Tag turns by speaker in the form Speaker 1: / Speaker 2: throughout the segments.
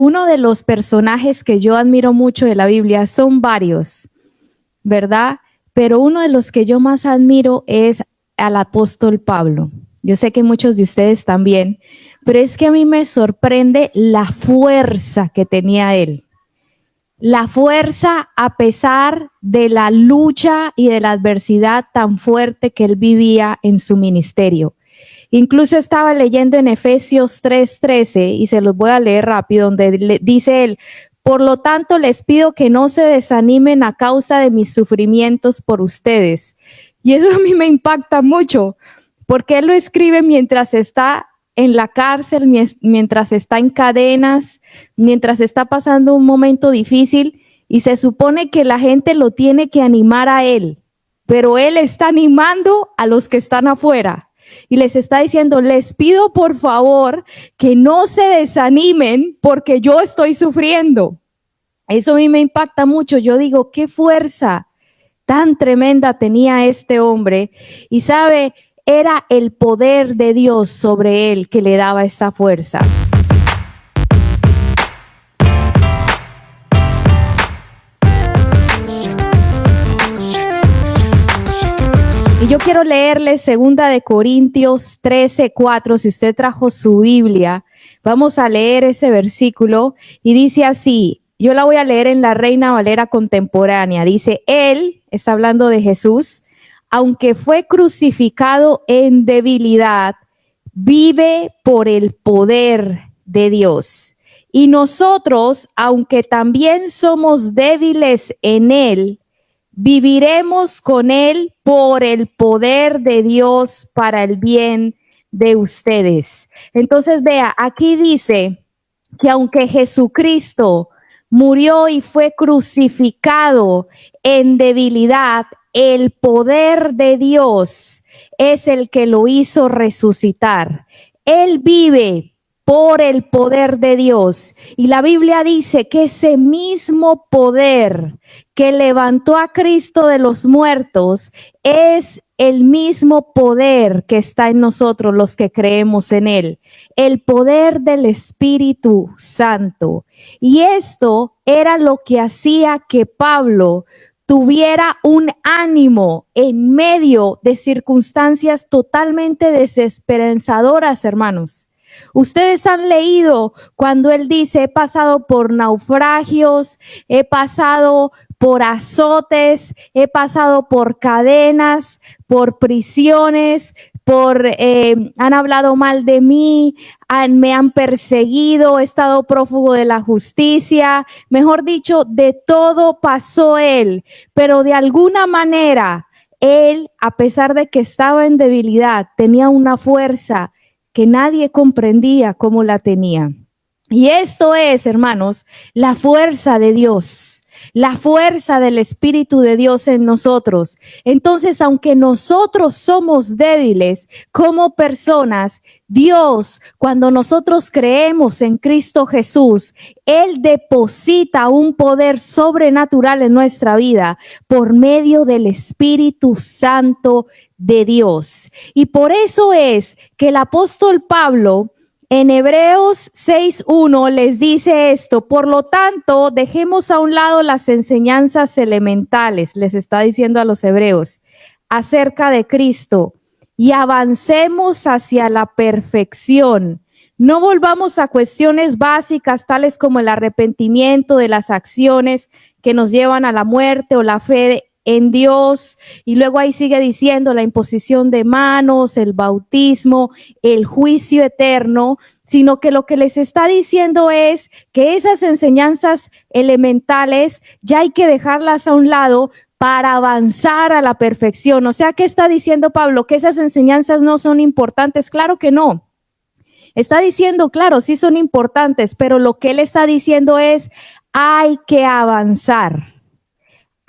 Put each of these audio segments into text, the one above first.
Speaker 1: Uno de los personajes que yo admiro mucho de la Biblia son varios, ¿verdad? Pero uno de los que yo más admiro es al apóstol Pablo. Yo sé que muchos de ustedes también, pero es que a mí me sorprende la fuerza que tenía él. La fuerza a pesar de la lucha y de la adversidad tan fuerte que él vivía en su ministerio. Incluso estaba leyendo en Efesios 3:13 y se los voy a leer rápido, donde dice él: por lo tanto les pido que no se desanimen a causa de mis sufrimientos por ustedes. Y eso a mí me impacta mucho, porque él lo escribe mientras está en la cárcel, mientras está en cadenas, mientras está pasando un momento difícil, y se supone que la gente lo tiene que animar a él, pero él está animando a los que están afuera. Y les está diciendo: les pido por favor que no se desanimen porque yo estoy sufriendo. Eso a mí me impacta mucho. Yo digo, qué fuerza tan tremenda tenía este hombre. Y sabe, era el poder de Dios sobre él que le daba esa fuerza. Y yo quiero leerles 2 Corintios 13:4. Si usted trajo su Biblia, vamos a leer ese versículo y dice así. Yo la voy a leer en la Reina Valera contemporánea. Dice: él, está hablando de Jesús, aunque fue crucificado en debilidad, vive por el poder de Dios. Y nosotros, aunque también somos débiles en él, viviremos con él por el poder de Dios para el bien de ustedes. Entonces, vea, aquí dice que aunque Jesucristo murió y fue crucificado en debilidad, el poder de Dios es el que lo hizo resucitar. Él vive por el poder de Dios. Y la Biblia dice que ese mismo poder que levantó a Cristo de los muertos es el mismo poder que está en nosotros los que creemos en él. El poder del Espíritu Santo. Y esto era lo que hacía que Pablo tuviera un ánimo en medio de circunstancias totalmente desesperanzadoras, hermanos. Ustedes han leído cuando él dice: he pasado por naufragios, he pasado por azotes, he pasado por cadenas, por prisiones, han hablado mal de mí, me han perseguido, he estado prófugo de la justicia. Mejor dicho, de todo pasó él, pero de alguna manera él, a pesar de que estaba en debilidad, tenía una fuerza que nadie comprendía cómo la tenía. Y esto es, hermanos, la fuerza de Dios, la fuerza del Espíritu de Dios en nosotros. Entonces, aunque nosotros somos débiles como personas, Dios, cuando nosotros creemos en Cristo Jesús, Él deposita un poder sobrenatural en nuestra vida por medio del Espíritu Santo de Dios. Y por eso es que el apóstol Pablo en Hebreos 6:1 les dice esto: por lo tanto, dejemos a un lado las enseñanzas elementales, les está diciendo a los hebreos, acerca de Cristo, y avancemos hacia la perfección. No volvamos a cuestiones básicas tales como el arrepentimiento de las acciones que nos llevan a la muerte o la fe en Dios. Y luego ahí sigue diciendo la imposición de manos, el bautismo, el juicio eterno, sino que lo que les está diciendo es que esas enseñanzas elementales ya hay que dejarlas a un lado para avanzar a la perfección. O sea, ¿qué está diciendo Pablo? ¿Que esas enseñanzas no son importantes? Claro que no. Está diciendo, claro, sí son importantes, pero lo que él está diciendo es: hay que avanzar.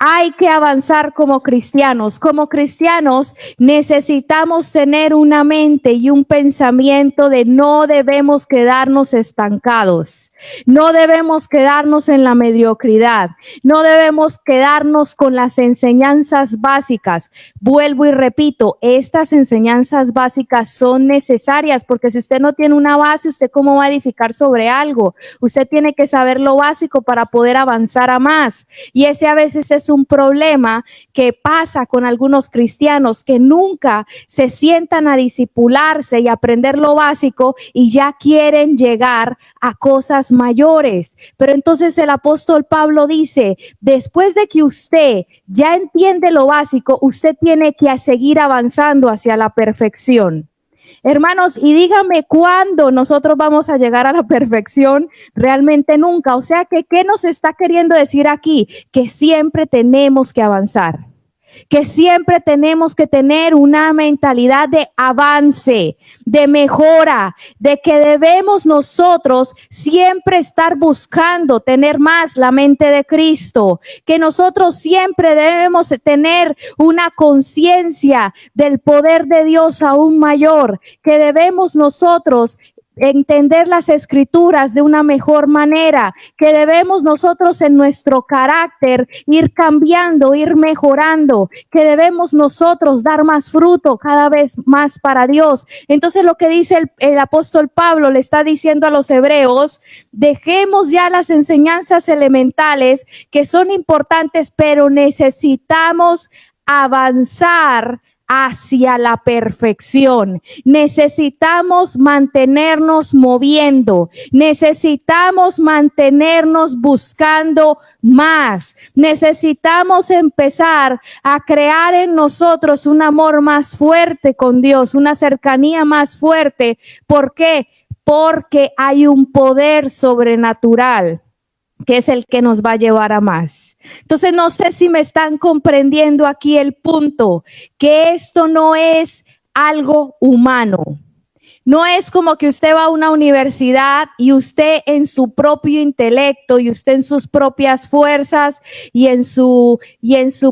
Speaker 1: Hay que avanzar como cristianos. Como cristianos necesitamos tener una mente y un pensamiento de no debemos quedarnos estancados. No debemos quedarnos en la mediocridad. No debemos quedarnos con las enseñanzas básicas. Vuelvo y repito, estas enseñanzas básicas son necesarias porque si usted no tiene una base, ¿usted cómo va a edificar sobre algo? Usted tiene que saber lo básico para poder avanzar a más. Y ese a veces es un problema que pasa con algunos cristianos que nunca se sientan a discipularse y aprender lo básico y ya quieren llegar a cosas mayores. Pero entonces el apóstol Pablo dice, después de que usted ya entiende lo básico, usted tiene que seguir avanzando hacia la perfección. Hermanos, y dígame cuándo nosotros vamos a llegar a la perfección, realmente nunca. O sea que, ¿qué nos está queriendo decir aquí? Que siempre tenemos que avanzar. Que siempre tenemos que tener una mentalidad de avance, de mejora, de que debemos nosotros siempre estar buscando tener más la mente de Cristo, que nosotros siempre debemos tener una conciencia del poder de Dios aún mayor, que debemos nosotros entender las escrituras de una mejor manera, que debemos nosotros en nuestro carácter ir cambiando, ir mejorando, que debemos nosotros dar más fruto cada vez más para Dios. Entonces lo que dice el apóstol Pablo le está diciendo a los hebreos, dejemos ya las enseñanzas elementales que son importantes, pero necesitamos avanzar hacia la perfección. Necesitamos mantenernos moviendo, necesitamos mantenernos buscando más, necesitamos empezar a crear en nosotros un amor más fuerte con Dios, una cercanía más fuerte. ¿Por qué? Porque hay un poder sobrenatural que es el que nos va a llevar a más. Entonces, no sé si me están comprendiendo aquí el punto, que esto no es algo humano. No es como que usted va a una universidad y usted en su propio intelecto y usted en sus propias fuerzas y en su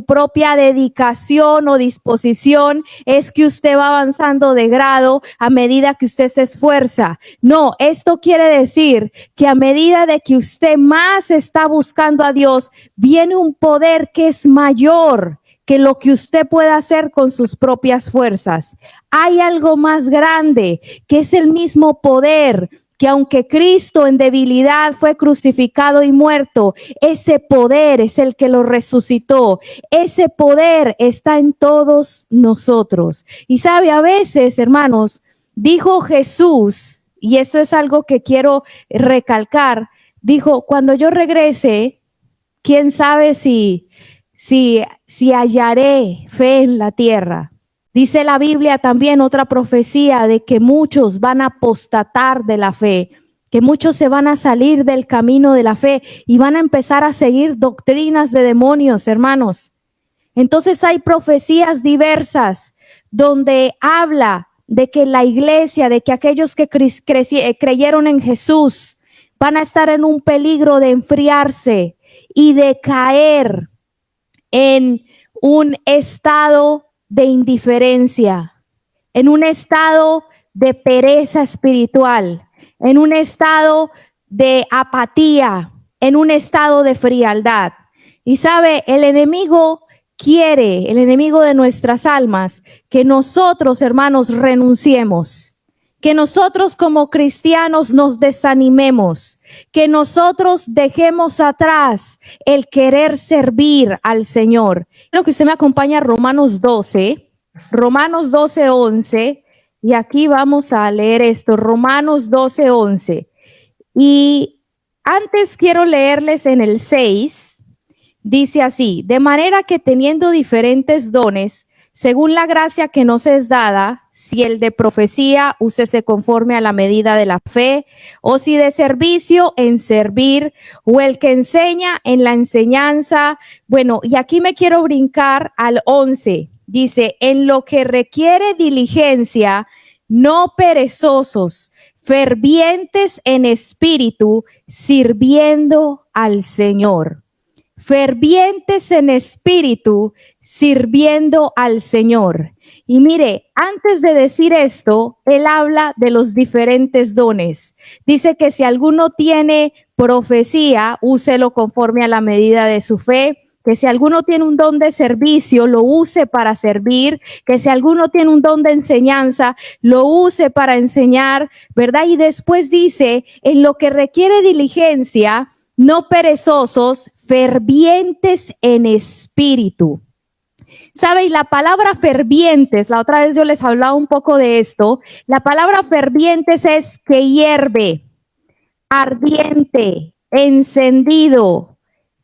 Speaker 1: propia dedicación o disposición es que usted va avanzando de grado a medida que usted se esfuerza. No, esto quiere decir que a medida de que usted más está buscando a Dios, viene un poder que es mayor que lo que usted pueda hacer con sus propias fuerzas. Hay algo más grande, que es el mismo poder, que aunque Cristo en debilidad fue crucificado y muerto, ese poder es el que lo resucitó. Ese poder está en todos nosotros. Y sabe, a veces, hermanos, dijo Jesús, y eso es algo que quiero recalcar, dijo, cuando yo regrese, quién sabe si hallaré fe en la tierra. Dice la Biblia también otra profecía de que muchos van a apostatar de la fe, que muchos se van a salir del camino de la fe y van a empezar a seguir doctrinas de demonios, hermanos. Entonces hay profecías diversas donde habla de que la iglesia, de que aquellos que creyeron en Jesús van a estar en un peligro de enfriarse y de caer en un estado de indiferencia, en un estado de pereza espiritual, en un estado de apatía, en un estado de frialdad. Y sabe, el enemigo de nuestras almas, que nosotros, hermanos, renunciemos, que nosotros como cristianos nos desanimemos, que nosotros dejemos atrás el querer servir al Señor. Quiero que usted me acompañe a Romanos 12, 11, y aquí vamos a leer esto, Romanos 12, 11. Y antes quiero leerles en el 6, dice así, de manera que teniendo diferentes dones, según la gracia que nos es dada, si el de profecía, úsese conforme a la medida de la fe, o si de servicio, en servir, o el que enseña, en la enseñanza. Bueno, y aquí me quiero brincar al 11. Dice, en lo que requiere diligencia, no perezosos, fervientes en espíritu, sirviendo al Señor. Fervientes en espíritu, sirviendo al Señor. Y mire, antes de decir esto, él habla de los diferentes dones. Dice que si alguno tiene profecía, úselo conforme a la medida de su fe. Que si alguno tiene un don de servicio, lo use para servir. Que si alguno tiene un don de enseñanza, lo use para enseñar, ¿verdad? Y después dice, en lo que requiere diligencia, no perezosos, fervientes en espíritu. ¿Sabe? Y la palabra fervientes, la otra vez yo les hablaba un poco de esto, la palabra fervientes es que hierve, ardiente, encendido,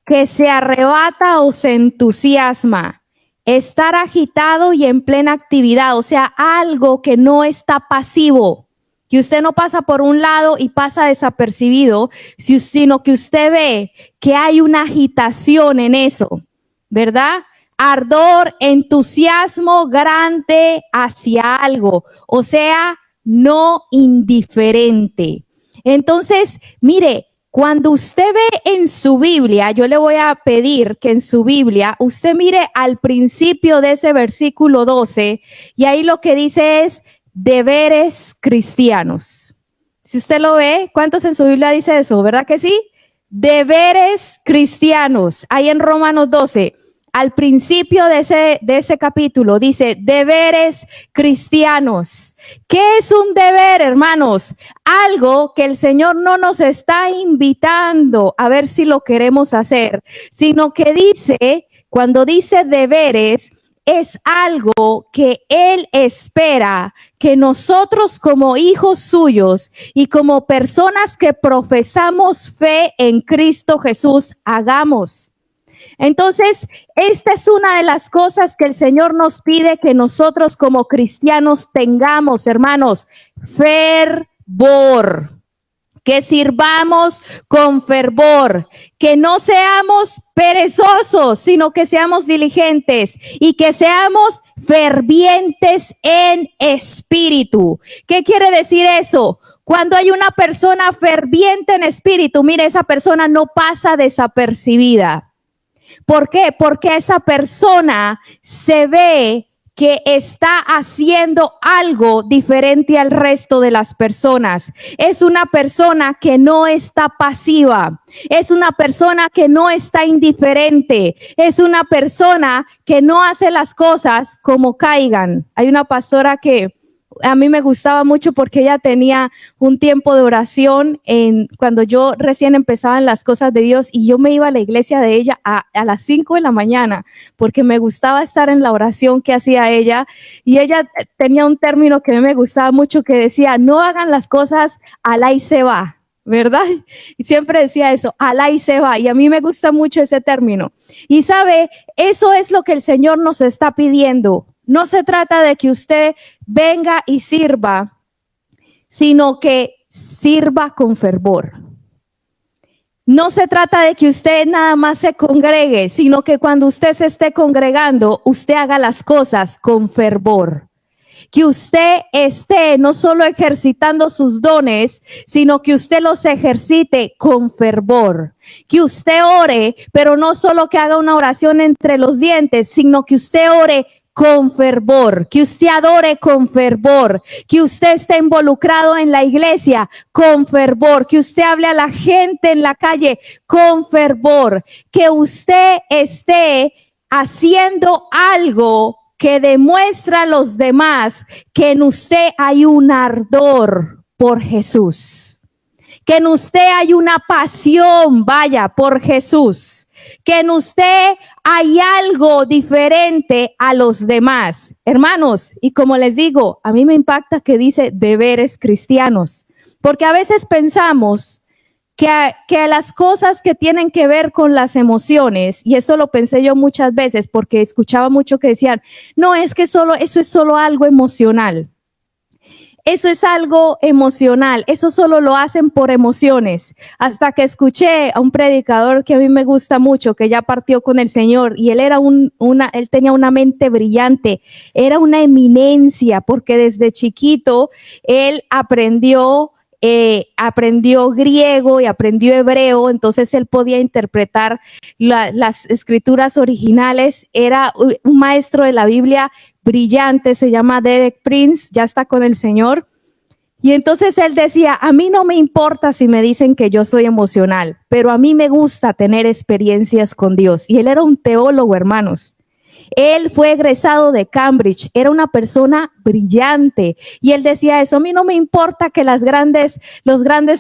Speaker 1: que se arrebata o se entusiasma, estar agitado y en plena actividad, o sea, algo que no está pasivo, que usted no pasa por un lado y pasa desapercibido, sino que usted ve que hay una agitación en eso, ¿verdad? Ardor, entusiasmo grande hacia algo, o sea, no indiferente. Entonces, mire, cuando usted ve en su Biblia, yo le voy a pedir que en su Biblia usted mire al principio de ese versículo 12 y ahí lo que dice es deberes cristianos. Si usted lo ve, ¿cuántos en su Biblia dice eso? ¿Verdad que sí? Deberes cristianos. Ahí en Romanos 12. Al principio de ese capítulo dice deberes cristianos. ¿Qué es un deber, hermanos? Algo que el Señor no nos está invitando a ver si lo queremos hacer, sino que dice, cuando dice deberes, es algo que Él espera que nosotros como hijos suyos y como personas que profesamos fe en Cristo Jesús hagamos. Entonces, esta es una de las cosas que el Señor nos pide que nosotros como cristianos tengamos, hermanos, fervor, que sirvamos con fervor, que no seamos perezosos, sino que seamos diligentes y que seamos fervientes en espíritu. ¿Qué quiere decir eso? Cuando hay una persona ferviente en espíritu, mire, esa persona no pasa desapercibida. ¿Por qué? Porque esa persona se ve que está haciendo algo diferente al resto de las personas. Es una persona que no está pasiva. Es una persona que no está indiferente. Es una persona que no hace las cosas como caigan. Hay una pastora que a mí me gustaba mucho porque ella tenía un tiempo de oración cuando yo recién empezaba en las cosas de Dios y yo me iba a la iglesia de ella a las 5 de la mañana porque me gustaba estar en la oración que hacía ella y ella tenía un término que a mí me gustaba mucho que decía, no hagan las cosas alá y se va, ¿verdad? Y siempre decía eso, alá y se va, y a mí me gusta mucho ese término. Y sabe, eso es lo que el Señor nos está pidiendo. No se trata de que usted venga y sirva, sino que sirva con fervor. No se trata de que usted nada más se congregue, sino que cuando usted se esté congregando, usted haga las cosas con fervor. Que usted esté no solo ejercitando sus dones, sino que usted los ejercite con fervor. Que usted ore, pero no solo que haga una oración entre los dientes, sino que usted ore con fervor, que usted adore con fervor, que usted esté involucrado en la iglesia con fervor, que usted hable a la gente en la calle con fervor, que usted esté haciendo algo que demuestra a los demás que en usted hay un ardor por Jesús, que en usted hay una pasión, vaya, por Jesús, que en usted hay algo diferente a los demás. Hermanos, y como les digo, a mí me impacta que dice deberes cristianos, porque a veces pensamos que las cosas que tienen que ver con las emociones, y eso lo pensé yo muchas veces porque escuchaba mucho que decían, no, es que eso es solo algo emocional. Eso es algo emocional, eso solo lo hacen por emociones. Hasta que escuché a un predicador que a mí me gusta mucho, que ya partió con el Señor, y él era él tenía una mente brillante, era una eminencia, porque desde chiquito él aprendió griego y aprendió hebreo, entonces él podía interpretar las escrituras originales. Era un maestro de la Biblia brillante, se llama Derek Prince, ya está con el Señor. Y entonces él decía, a mí no me importa si me dicen que yo soy emocional, pero a mí me gusta tener experiencias con Dios. Y él era un teólogo, hermanos. Él fue egresado de Cambridge, era una persona brillante. Y él decía eso, a mí no me importa que los grandes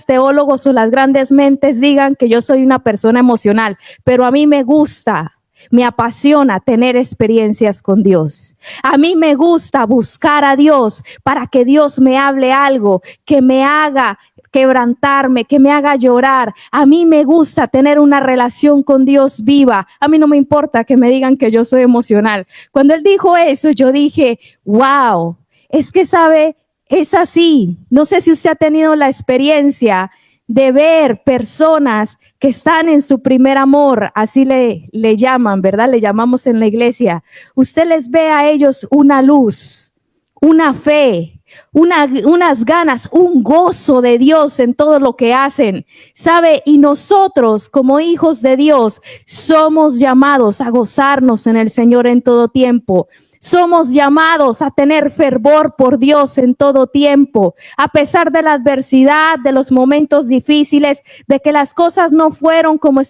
Speaker 1: teólogos o las grandes mentes digan que yo soy una persona emocional, pero a mí me gusta. Me apasiona tener experiencias con Dios. A mí me gusta buscar a Dios para que Dios me hable algo, que me haga quebrantarme, que me haga llorar. A mí me gusta tener una relación con Dios viva. A mí no me importa que me digan que yo soy emocional. Cuando él dijo eso, yo dije, wow, es que sabe, es así. No sé si usted ha tenido la experiencia de ver personas que están en su primer amor, así le llaman, ¿verdad? Le llamamos en la iglesia. Usted les ve a ellos una luz, una fe, unas ganas, un gozo de Dios en todo lo que hacen, ¿sabe? Y nosotros como hijos de Dios somos llamados a gozarnos en el Señor en todo tiempo. Somos llamados a tener fervor por Dios en todo tiempo, a pesar de la adversidad, de los momentos difíciles, de que las cosas no fueron como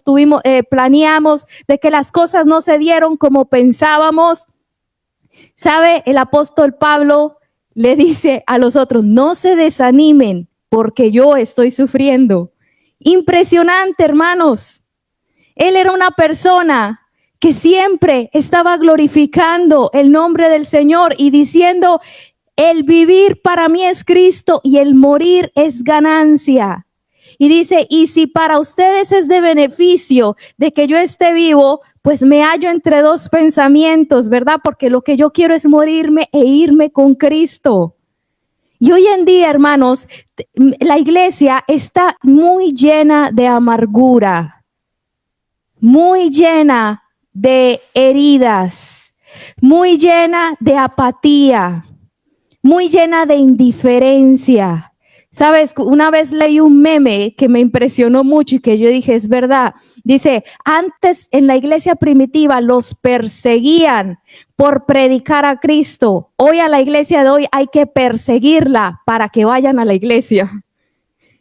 Speaker 1: planeamos, de que las cosas no se dieron como pensábamos. ¿Sabe? El apóstol Pablo le dice a los otros, no se desanimen porque yo estoy sufriendo. Impresionante, hermanos. Él era una persona que siempre estaba glorificando el nombre del Señor y diciendo, el vivir para mí es Cristo y el morir es ganancia. Y dice, y si para ustedes es de beneficio de que yo esté vivo, pues me hallo entre dos pensamientos, ¿verdad? Porque lo que yo quiero es morirme e irme con Cristo. Y hoy en día, hermanos, la iglesia está muy llena de amargura, muy llena de heridas, muy llena de apatía, muy llena de indiferencia. Sabes, una vez leí un meme que me impresionó mucho y que yo dije, es verdad. Dice, antes en la iglesia primitiva los perseguían por predicar a Cristo. Hoy a la iglesia de hoy hay que perseguirla para que vayan a la iglesia.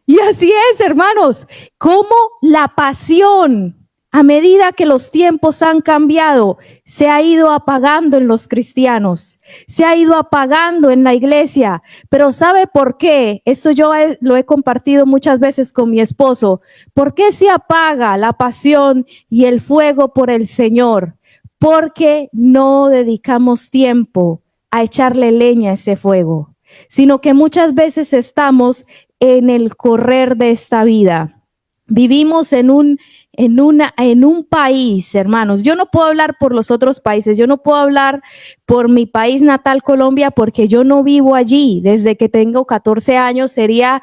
Speaker 1: Y así es, hermanos, como la pasión, a medida que los tiempos han cambiado, se ha ido apagando en los cristianos, se ha ido apagando en la iglesia. Pero ¿sabe por qué? Esto yo lo he compartido muchas veces con mi esposo. ¿Por qué se apaga la pasión y el fuego por el Señor? Porque no dedicamos tiempo a echarle leña a ese fuego, sino que muchas veces estamos en el correr de esta vida. Vivimos en un país, hermanos. Yo no puedo hablar por los otros países, yo no puedo hablar por mi país natal, Colombia, porque yo no vivo allí. Desde que tengo 14 años sería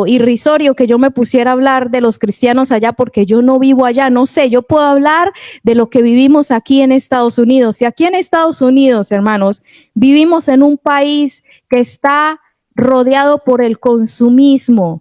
Speaker 1: irrisorio que yo me pusiera a hablar de los cristianos allá porque yo no vivo allá. No sé, yo puedo hablar de lo que vivimos aquí en Estados Unidos. Y aquí en Estados Unidos, hermanos, vivimos en un país que está rodeado por el consumismo.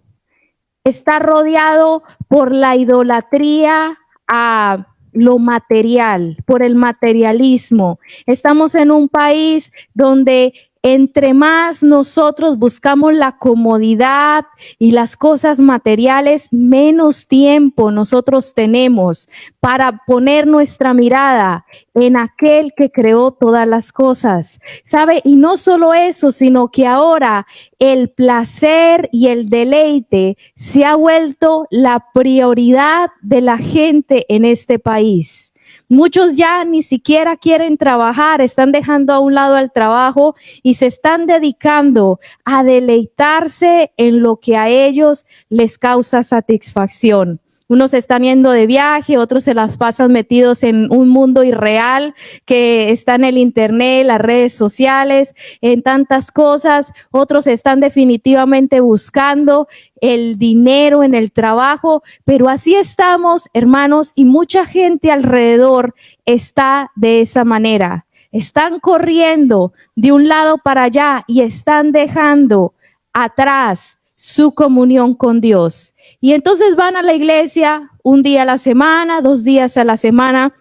Speaker 1: Está rodeado por la idolatría a lo material, por el materialismo. Estamos en un país donde entre más nosotros buscamos la comodidad y las cosas materiales, menos tiempo nosotros tenemos para poner nuestra mirada en aquel que creó todas las cosas. ¿Sabe? Y no solo eso, sino que ahora el placer y el deleite se ha vuelto la prioridad de la gente en este país. Muchos ya ni siquiera quieren trabajar, están dejando a un lado el trabajo y se están dedicando a deleitarse en lo que a ellos les causa satisfacción. Unos están yendo de viaje, otros se las pasan metidos en un mundo irreal que está en el internet, las redes sociales, en tantas cosas. Otros están definitivamente buscando el dinero en el trabajo, pero así estamos, hermanos, y mucha gente alrededor está de esa manera. Están corriendo de un lado para allá y están dejando atrás su comunión con Dios. Y entonces van a la iglesia un día a la semana, 2 días a la semana,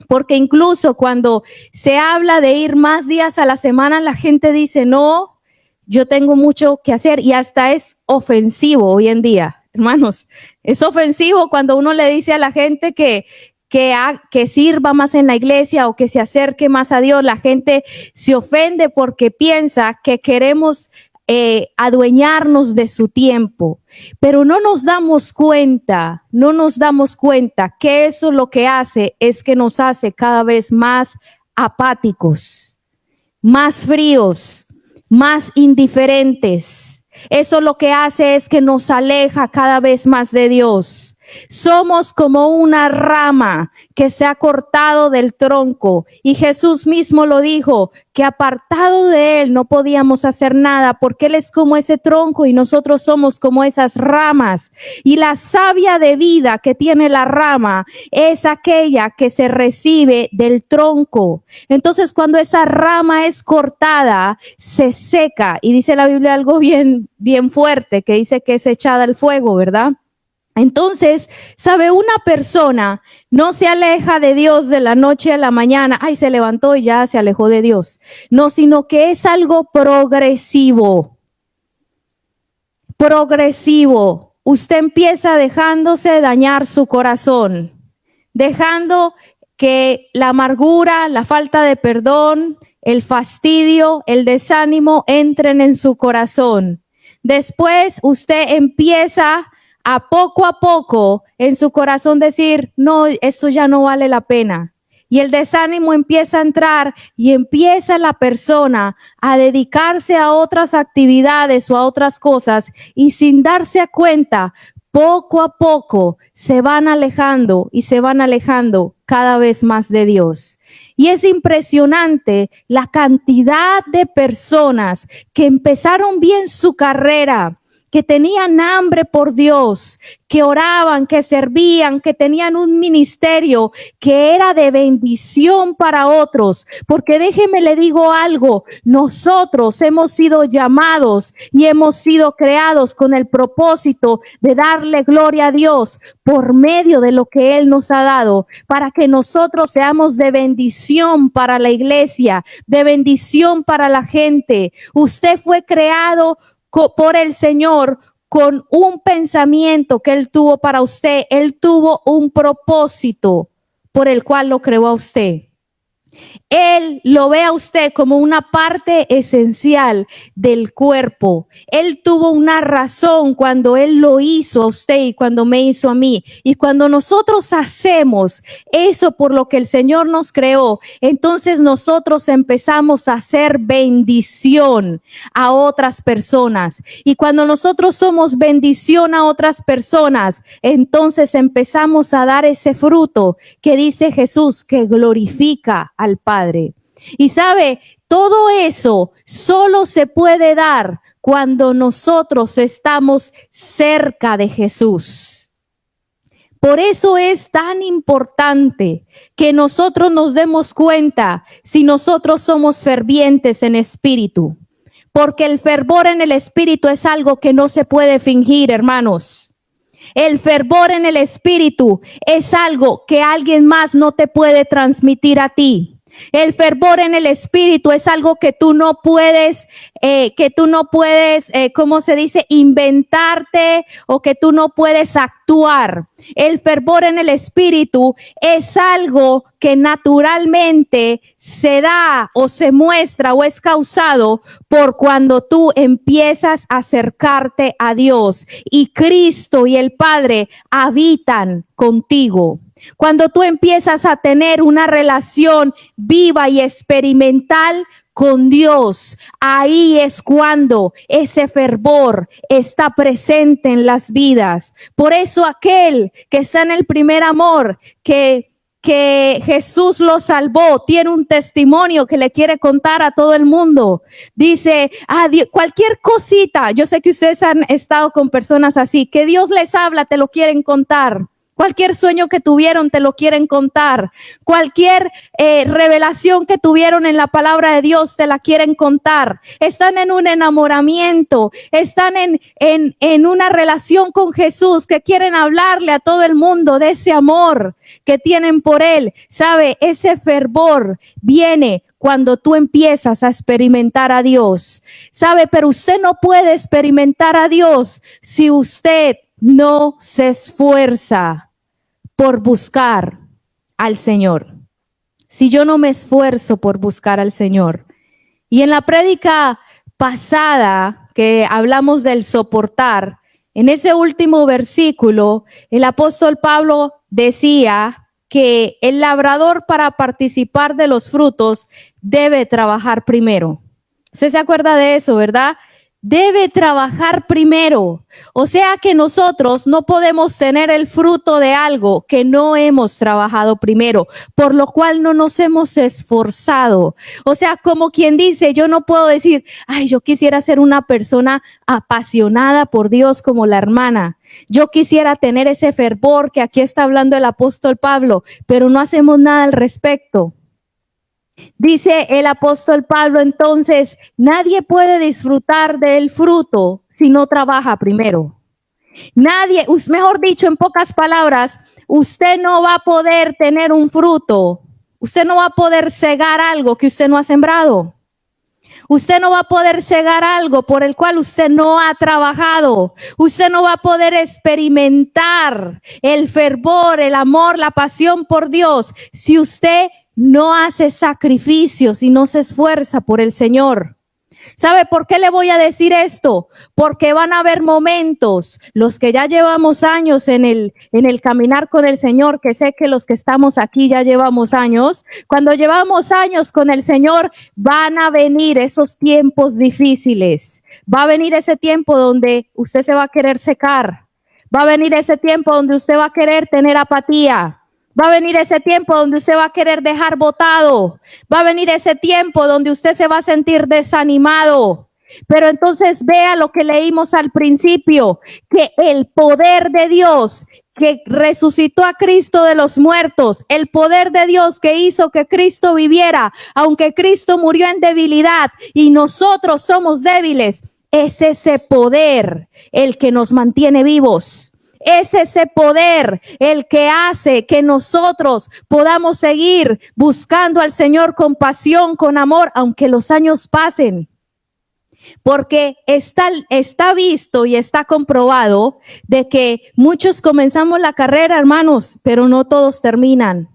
Speaker 1: porque incluso cuando se habla de ir más días a la semana, la gente dice, no, yo tengo mucho que hacer, y hasta es ofensivo hoy en día, hermanos. Es ofensivo cuando uno le dice a la gente que sirva más en la iglesia o que se acerque más a Dios. La gente se ofende porque piensa que queremos adueñarnos de su tiempo, pero no nos damos cuenta que eso lo que hace es que nos hace cada vez más apáticos, más fríos, más indiferentes. Eso lo que hace es que nos aleja cada vez más de Dios. Somos como una rama que se ha cortado del tronco, y Jesús mismo lo dijo, que apartado de Él no podíamos hacer nada, porque Él es como ese tronco y nosotros somos como esas ramas. Y la savia de vida que tiene la rama es aquella que se recibe del tronco. Entonces, cuando esa rama es cortada, se seca, y dice la Biblia algo bien fuerte, que dice que es echada al fuego, ¿verdad? Entonces, ¿sabe? Una persona no se aleja de Dios de la noche a la mañana. Ay, se levantó y ya se alejó de Dios. No, sino que es algo progresivo. Progresivo. Usted empieza dejándose dañar su corazón, dejando que la amargura, la falta de perdón, el fastidio, el desánimo entren en su corazón. Después usted empieza a poco en su corazón decir, no, esto ya no vale la pena. Y el desánimo empieza a entrar y empieza la persona a dedicarse a otras actividades o a otras cosas, y sin darse cuenta, poco a poco se van alejando y se van alejando cada vez más de Dios. Y es impresionante la cantidad de personas que empezaron bien su carrera, que tenían hambre por Dios, que oraban, que servían, que tenían un ministerio que era de bendición para otros. Porque déjeme le digo algo, nosotros hemos sido llamados y hemos sido creados con el propósito de darle gloria a Dios por medio de lo que Él nos ha dado, para que nosotros seamos de bendición para la iglesia, de bendición para la gente. Usted fue creado por el Señor con un pensamiento que Él tuvo para usted. Él tuvo un propósito por el cual lo creó a usted. Él lo ve a usted como una parte esencial del cuerpo. Él tuvo una razón cuando Él lo hizo a usted y cuando me hizo a mí. Y cuando nosotros hacemos eso por lo que el Señor nos creó, entonces nosotros empezamos a hacer bendición a otras personas. Y cuando nosotros somos bendición a otras personas, entonces empezamos a dar ese fruto que dice Jesús, que glorifica al Padre. Y sabe, todo eso solo se puede dar cuando nosotros estamos cerca de Jesús. Por eso es tan importante que nosotros nos demos cuenta si nosotros somos fervientes en espíritu. Porque el fervor en el espíritu es algo que no se puede fingir, hermanos. El fervor en el espíritu es algo que alguien más no te puede transmitir a ti. El fervor en el espíritu es algo que tú no puedes, ¿cómo se dice? Inventarte, o que tú no puedes actuar. El fervor en el espíritu es algo que naturalmente se da o se muestra o es causado por cuando tú empiezas a acercarte a Dios y Cristo y el Padre habitan contigo. Cuando tú empiezas a tener una relación viva y experimental con Dios, ahí es cuando ese fervor está presente en las vidas. Por eso aquel que está en el primer amor, que Jesús lo salvó, tiene un testimonio que le quiere contar a todo el mundo. Dice, cualquier cosita, yo sé que ustedes han estado con personas así, que Dios les habla, te lo quieren contar. Cualquier sueño que tuvieron te lo quieren contar. Cualquier revelación que tuvieron en la palabra de Dios te la quieren contar. Están en un enamoramiento, están en una relación con Jesús, que quieren hablarle a todo el mundo de ese amor que tienen por Él. ¿Sabe? Ese fervor viene cuando tú empiezas a experimentar a Dios. ¿Sabe? Pero usted no puede experimentar a Dios si usted no se esfuerza por buscar al Señor. Si yo no me esfuerzo por buscar al Señor. Y en la prédica pasada que hablamos del soportar, en ese último versículo, el apóstol Pablo decía que el labrador, para participar de los frutos, debe trabajar primero. ¿Usted se acuerda de eso, verdad? Debe trabajar primero. O sea que nosotros no podemos tener el fruto de algo que no hemos trabajado primero, por lo cual no nos hemos esforzado. O sea, como quien dice, yo no puedo decir, ay, yo quisiera ser una persona apasionada por Dios como la hermana. Yo quisiera tener ese fervor que aquí está hablando el apóstol Pablo, pero no hacemos nada al respecto. Dice el apóstol Pablo, entonces, nadie puede disfrutar del fruto si no trabaja primero. Nadie, mejor dicho, en pocas palabras, usted no va a poder tener un fruto. Usted no va a poder cegar algo que usted no ha sembrado. Usted no va a poder cegar algo por el cual usted no ha trabajado. Usted no va a poder experimentar el fervor, el amor, la pasión por Dios si usted no hace sacrificios y no se esfuerza por el Señor. ¿Sabe por qué le voy a decir esto? Porque van a haber momentos, los que ya llevamos años en el caminar con el Señor, que sé que los que estamos aquí ya llevamos años. Cuando llevamos años con el Señor, van a venir esos tiempos difíciles. Va a venir ese tiempo donde usted se va a querer secar. Va a venir ese tiempo donde usted va a querer tener apatía. Va a venir ese tiempo donde usted va a querer dejar botado. Va a venir ese tiempo donde usted se va a sentir desanimado. Pero entonces vea lo que leímos al principio, que el poder de Dios que resucitó a Cristo de los muertos, el poder de Dios que hizo que Cristo viviera, aunque Cristo murió en debilidad y nosotros somos débiles, es ese poder el que nos mantiene vivos. Es ese poder el que hace que nosotros podamos seguir buscando al Señor con pasión, con amor, aunque los años pasen. Porque está visto y está comprobado de que muchos comenzamos la carrera, hermanos, pero no todos terminan.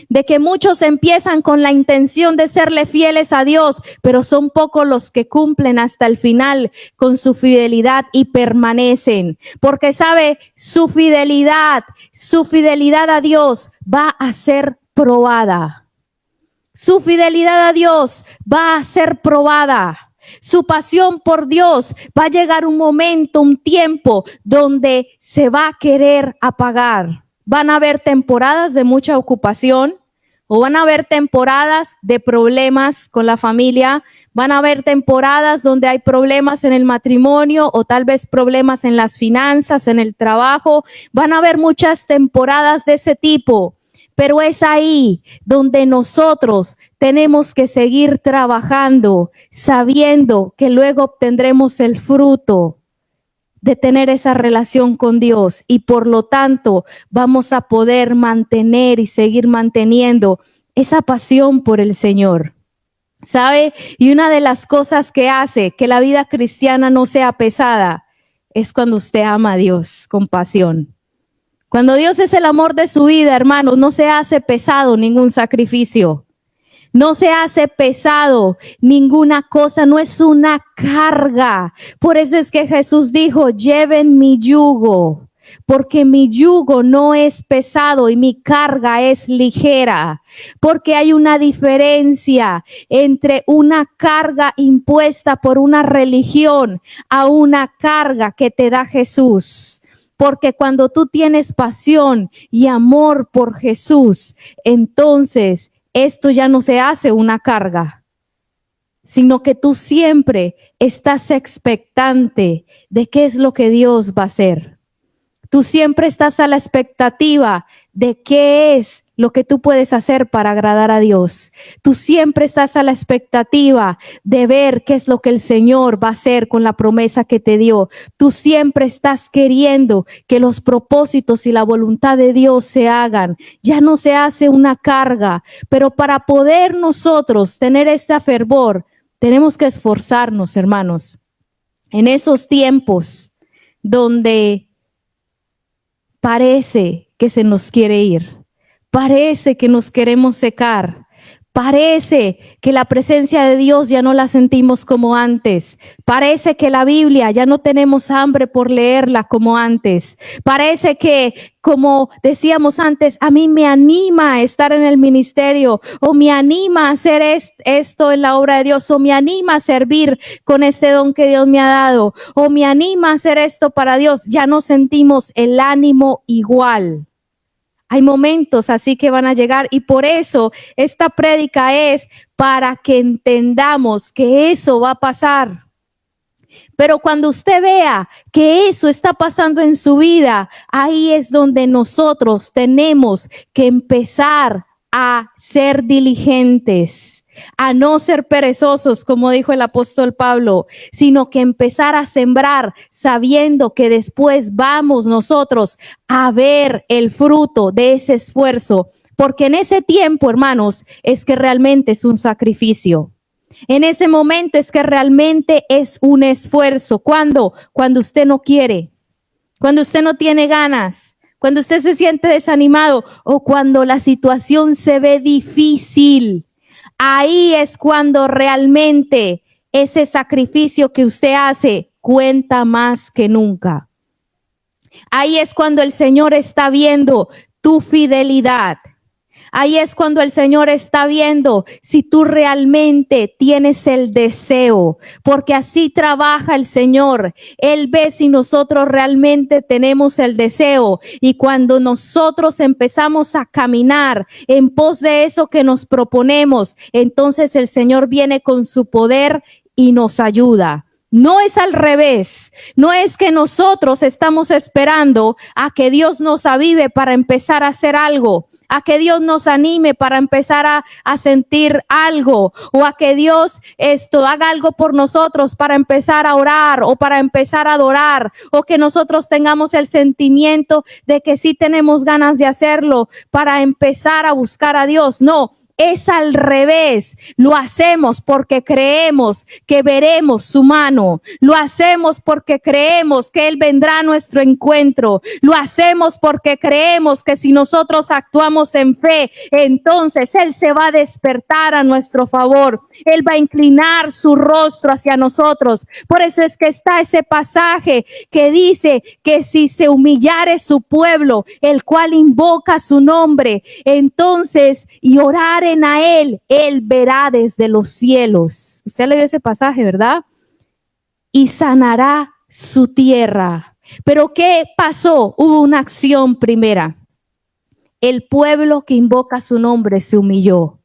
Speaker 1: De que muchos empiezan con la intención de serle fieles a Dios, pero son pocos los que cumplen hasta el final con su fidelidad y permanecen. Porque sabe, su fidelidad a Dios va a ser probada. Su fidelidad a Dios va a ser probada. Su pasión por Dios va a llegar un momento, un tiempo donde se va a querer apagar. Van a haber temporadas de mucha ocupación o van a haber temporadas de problemas con la familia. Van a haber temporadas donde hay problemas en el matrimonio o tal vez problemas en las finanzas, en el trabajo. Van a haber muchas temporadas de ese tipo. Pero es ahí donde nosotros tenemos que seguir trabajando, sabiendo que luego obtendremos el fruto de tener esa relación con Dios y por lo tanto vamos a poder mantener y seguir manteniendo esa pasión por el Señor. ¿Sabe? Y una de las cosas que hace que la vida cristiana no sea pesada es cuando usted ama a Dios con pasión. Cuando Dios es el amor de su vida, hermanos, no se hace pesado ningún sacrificio. No se hace pesado ninguna cosa, no es una carga. Por eso es que Jesús dijo, lleven mi yugo, porque mi yugo no es pesado y mi carga es ligera. Porque hay una diferencia entre una carga impuesta por una religión a una carga que te da Jesús. Porque cuando tú tienes pasión y amor por Jesús, entonces esto ya no se hace una carga, sino que tú siempre estás expectante de qué es lo que Dios va a hacer. Tú siempre estás a la expectativa de qué es lo que tú puedes hacer para agradar a Dios. Tú siempre estás a la expectativa de ver qué es lo que el Señor va a hacer con la promesa que te dio. Tú siempre estás queriendo que los propósitos y la voluntad de Dios se hagan. Ya no se hace una carga, pero para poder nosotros tener ese fervor, tenemos que esforzarnos, hermanos. En esos tiempos donde parece que se nos quiere ir, parece que nos queremos secar, parece que la presencia de Dios ya no la sentimos como antes, parece que la Biblia ya no tenemos hambre por leerla como antes, parece que, como decíamos antes, a mí me anima a estar en el ministerio, o me anima a hacer esto en la obra de Dios, o me anima a servir con este don que Dios me ha dado, o me anima a hacer esto para Dios. Ya no sentimos el ánimo igual. Hay momentos así que van a llegar, y por eso esta prédica es para que entendamos que eso va a pasar. Pero cuando usted vea que eso está pasando en su vida, ahí es donde nosotros tenemos que empezar a ser diligentes, a no ser perezosos, como dijo el apóstol Pablo, sino que empezar a sembrar sabiendo que después vamos nosotros a ver el fruto de ese esfuerzo, porque en ese tiempo, hermanos, es que realmente es un sacrificio. En ese momento es que realmente es un esfuerzo. ¿Cuándo? Cuando usted no quiere, cuando usted no tiene ganas, cuando usted se siente desanimado o cuando la situación se ve difícil. Ahí es cuando realmente ese sacrificio que usted hace cuenta más que nunca. Ahí es cuando el Señor está viendo tu fidelidad. Ahí es cuando el Señor está viendo si tú realmente tienes el deseo, porque así trabaja el Señor. Él ve si nosotros realmente tenemos el deseo, y cuando nosotros empezamos a caminar en pos de eso que nos proponemos, entonces el Señor viene con su poder y nos ayuda. No es al revés, no es que nosotros estamos esperando a que Dios nos avive para empezar a hacer algo, a que Dios nos anime para empezar a sentir algo, o a que Dios haga algo por nosotros para empezar a orar o para empezar a adorar, o que nosotros tengamos el sentimiento de que sí tenemos ganas de hacerlo para empezar a buscar a Dios. No. Es al revés. Lo hacemos porque creemos que veremos su mano. Lo hacemos porque creemos que Él vendrá a nuestro encuentro. Lo hacemos porque creemos que si nosotros actuamos en fe, entonces Él se va a despertar a nuestro favor. Él va a inclinar su rostro hacia nosotros. Por eso es que está ese pasaje que dice que si se humillare su pueblo, el cual invoca su nombre, entonces y orar a Él, Él verá desde los cielos. Usted leyó ese pasaje, ¿verdad? Y sanará su tierra. Pero ¿qué pasó? Hubo una acción primera. El pueblo que invoca su nombre se humilló.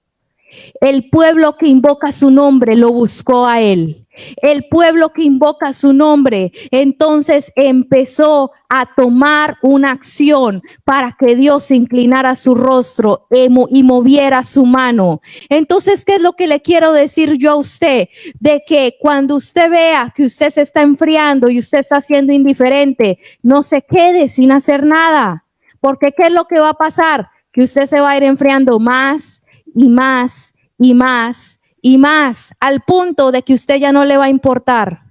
Speaker 1: El pueblo que invoca su nombre lo buscó a Él. El pueblo que invoca su nombre entonces empezó a tomar una acción para que Dios inclinara su rostro y moviera su mano. Entonces, ¿qué es lo que le quiero decir yo a usted? De que cuando usted vea que usted se está enfriando y usted está siendo indiferente, no se quede sin hacer nada. Porque ¿qué es lo que va a pasar? Que usted se va a ir enfriando más y más y más y más, al punto de que usted ya no le va a importar,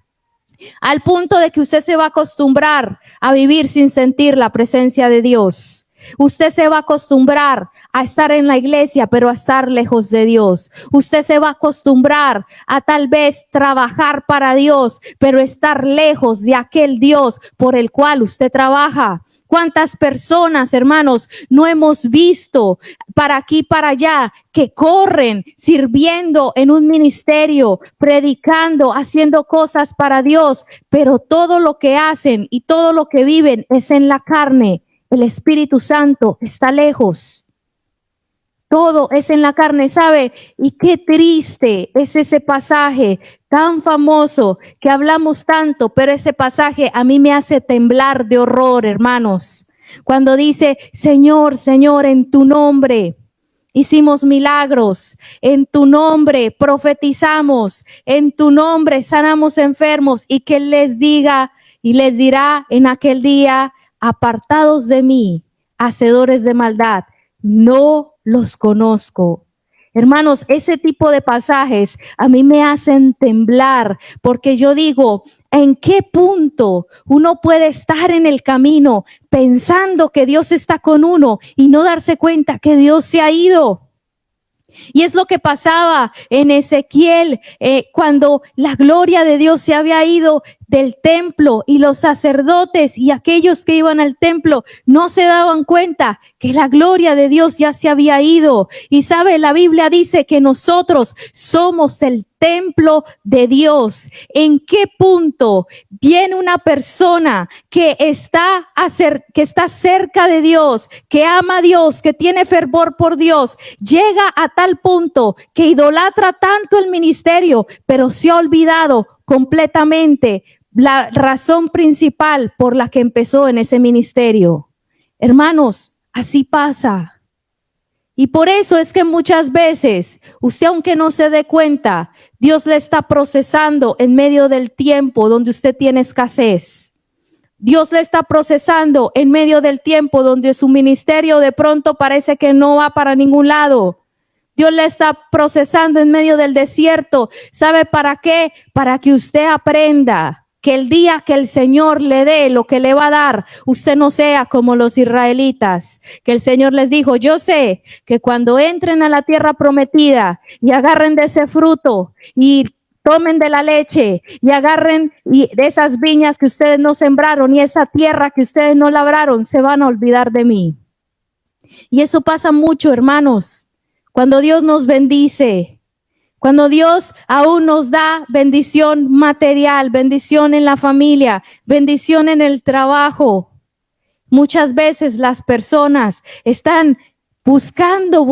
Speaker 1: al punto de que usted se va a acostumbrar a vivir sin sentir la presencia de Dios. Usted se va a acostumbrar a estar en la iglesia, pero a estar lejos de Dios. Usted se va a acostumbrar a tal vez trabajar para Dios, pero estar lejos de aquel Dios por el cual usted trabaja. ¿Cuántas personas, hermanos, no hemos visto para aquí, para allá, que corren sirviendo en un ministerio, predicando, haciendo cosas para Dios, pero todo lo que hacen y todo lo que viven es en la carne? El Espíritu Santo está lejos. Todo es en la carne, ¿sabe? Y qué triste es ese pasaje tan famoso que hablamos tanto, pero ese pasaje a mí me hace temblar de horror, hermanos. Cuando dice, Señor, Señor, en tu nombre hicimos milagros, en tu nombre profetizamos, en tu nombre sanamos enfermos, y que Él les diga y les dirá en aquel día, apartados de mí, hacedores de maldad, no los conozco. Hermanos, ese tipo de pasajes a mí me hacen temblar, porque yo digo, ¿en qué punto uno puede estar en el camino pensando que Dios está con uno y no darse cuenta que Dios se ha ido? Y es lo que pasaba en Ezequiel, cuando la gloria de Dios se había ido del templo, y los sacerdotes y aquellos que iban al templo no se daban cuenta que la gloria de Dios ya se había ido. Y sabe, la Biblia dice que nosotros somos el templo de Dios. ¿En qué punto viene una persona que está cerca de Dios, que ama a Dios, que tiene fervor por Dios, llega a tal punto que idolatra tanto el ministerio, pero se ha olvidado completamente la razón principal por la que empezó en ese ministerio? Hermanos, así pasa. Y por eso es que muchas veces, usted aunque no se dé cuenta, Dios le está procesando en medio del tiempo donde usted tiene escasez. Dios le está procesando en medio del tiempo donde su ministerio de pronto parece que no va para ningún lado. Dios le está procesando en medio del desierto. ¿Sabe para qué? Para que usted aprenda que el día que el Señor le dé lo que le va a dar, usted no sea como los israelitas, que el Señor les dijo, yo sé que cuando entren a la tierra prometida y agarren de ese fruto y tomen de la leche y agarren de esas viñas que ustedes no sembraron y esa tierra que ustedes no labraron, se van a olvidar de mí. Y eso pasa mucho, hermanos, cuando Dios nos bendice. Cuando Dios aún nos da bendición material, bendición en la familia, bendición en el trabajo, muchas veces las personas están buscando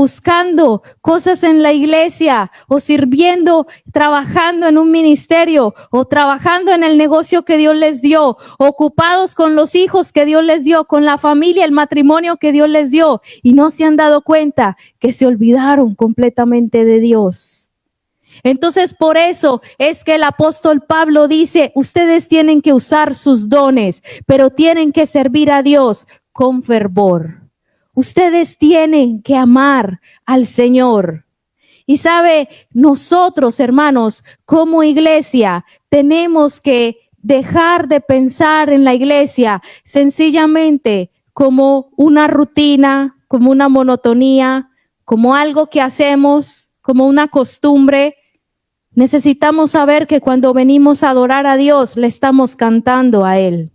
Speaker 1: cosas en la iglesia, o sirviendo, trabajando en un ministerio, o trabajando en el negocio que Dios les dio, ocupados con los hijos que Dios les dio, con la familia, el matrimonio que Dios les dio, y no se han dado cuenta que se olvidaron completamente de Dios. Entonces, por eso es que el apóstol Pablo dice, ustedes tienen que usar sus dones, pero tienen que servir a Dios con fervor. Ustedes tienen que amar al Señor. Y sabe, nosotros, hermanos, como iglesia, tenemos que dejar de pensar en la iglesia sencillamente como una rutina, como una monotonía, como algo que hacemos, como una costumbre. Necesitamos saber que cuando venimos a adorar a Dios, le estamos cantando a Él.